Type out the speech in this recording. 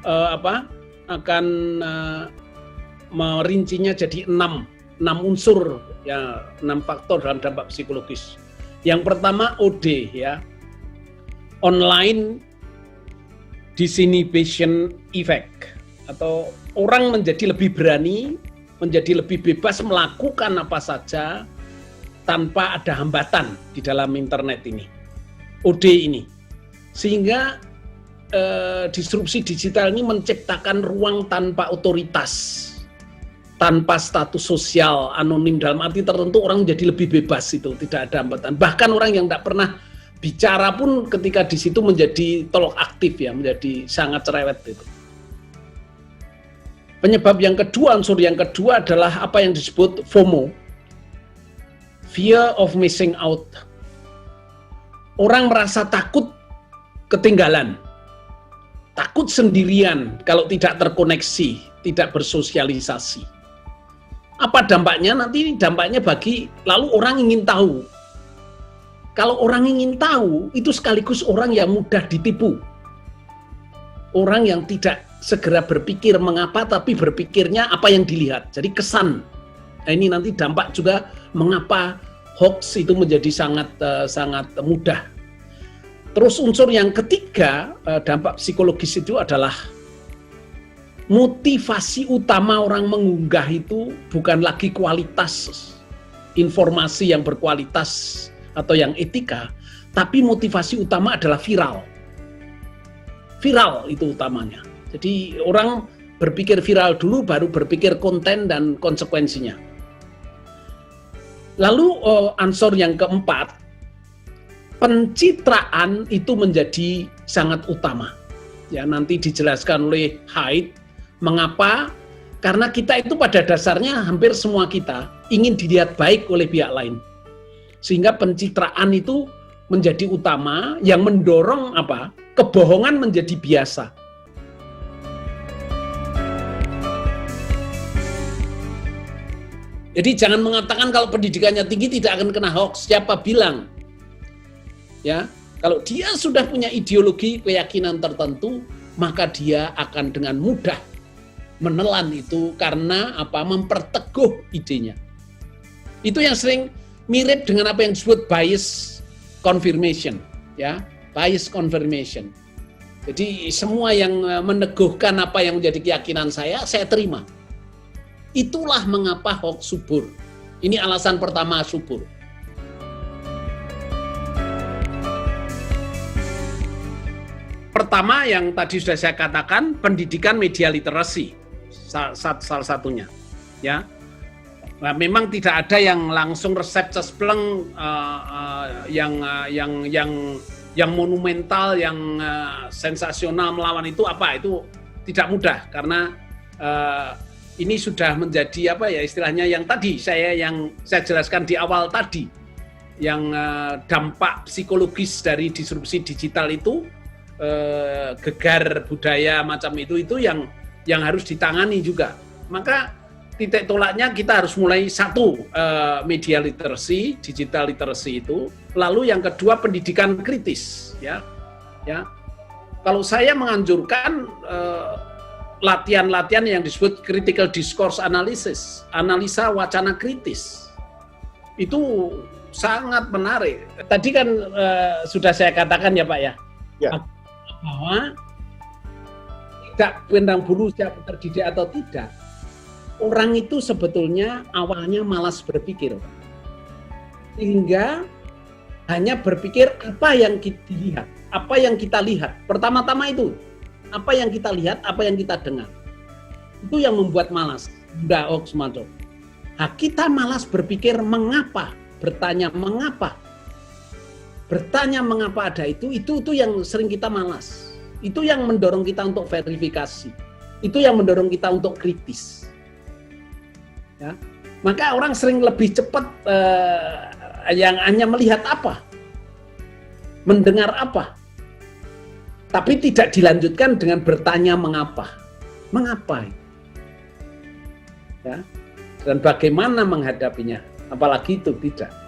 akan merincinya jadi 6 unsur ya, 6 faktor dalam dampak psikologis. Yang pertama OD ya, online disinhibition effect, atau orang menjadi lebih berani, menjadi lebih bebas melakukan apa saja tanpa ada hambatan di dalam internet ini, OD ini. Sehingga disrupsi digital ini menciptakan ruang tanpa otoritas, tanpa status sosial, anonim, dalam arti tertentu orang menjadi lebih bebas, itu tidak ada hambatan. Bahkan orang yang tidak pernah bicara pun ketika di situ menjadi tolok aktif ya, menjadi sangat cerewet itu. Penyebab yang kedua, unsur yang kedua adalah apa yang disebut FOMO, fear of missing out. Orang merasa takut ketinggalan, takut sendirian kalau tidak terkoneksi, tidak bersosialisasi. Apa dampaknya? Nanti dampaknya lalu orang ingin tahu. Kalau orang ingin tahu, itu sekaligus orang yang mudah ditipu. Orang yang tidak segera berpikir mengapa, tapi berpikirnya apa yang dilihat. Jadi kesan. Nah, ini nanti dampak juga mengapa hoax itu menjadi sangat mudah. Terus unsur yang ketiga, dampak psikologis itu adalah motivasi utama orang mengunggah itu bukan lagi kualitas informasi yang berkualitas atau yang etika, tapi motivasi utama adalah viral. Viral itu utamanya. Jadi orang berpikir viral dulu, baru berpikir konten dan konsekuensinya. Lalu unsur yang keempat, pencitraan itu menjadi sangat utama. Ya, nanti dijelaskan oleh Haidt mengapa, karena kita itu pada dasarnya hampir semua kita ingin dilihat baik oleh pihak lain. Sehingga pencitraan itu menjadi utama yang mendorong kebohongan menjadi biasa. Jadi jangan mengatakan kalau pendidikannya tinggi tidak akan kena hoax. Siapa bilang? Ya, kalau dia sudah punya ideologi, keyakinan tertentu, maka dia akan dengan mudah menelan itu karena memperteguh idenya. Itu yang sering mirip dengan apa yang disebut bias confirmation, ya, bias confirmation. Jadi semua yang meneguhkan apa yang menjadi keyakinan saya terima. Itulah mengapa hoax subur. Ini alasan pertama subur. Pertama yang tadi sudah saya katakan, pendidikan media literasi salah satunya, ya. Nah, memang tidak ada yang langsung resep cespleng yang monumental, yang sensasional melawan itu tidak mudah karena ini sudah menjadi istilahnya yang tadi saya jelaskan di awal tadi, yang dampak psikologis dari disrupsi digital itu, gegar budaya macam itu yang harus ditangani juga. Maka titik tolaknya kita harus mulai satu, media literasi, digital literasi itu. Lalu yang kedua pendidikan kritis, ya. Kalau saya menganjurkan latihan-latihan yang disebut critical discourse analysis, analisa wacana kritis. Itu sangat menarik. Tadi kan sudah saya katakan ya Pak ya. Bahwa tidak pandang bulu siapa terdidik atau tidak, orang itu sebetulnya awalnya malas berpikir, sehingga hanya berpikir apa yang kita lihat, apa yang kita lihat. Pertama-tama itu apa yang kita lihat, apa yang kita dengar, itu yang membuat malas. Udah hoax mantul. Kita malas berpikir mengapa, bertanya mengapa. Bertanya mengapa ada itu yang sering kita malas. Itu yang mendorong kita untuk verifikasi. Itu yang mendorong kita untuk kritis. Ya. Maka orang sering lebih cepat yang hanya melihat apa, mendengar apa, tapi tidak dilanjutkan dengan bertanya mengapa. Mengapa? Ya. Dan bagaimana menghadapinya? Apalagi itu tidak.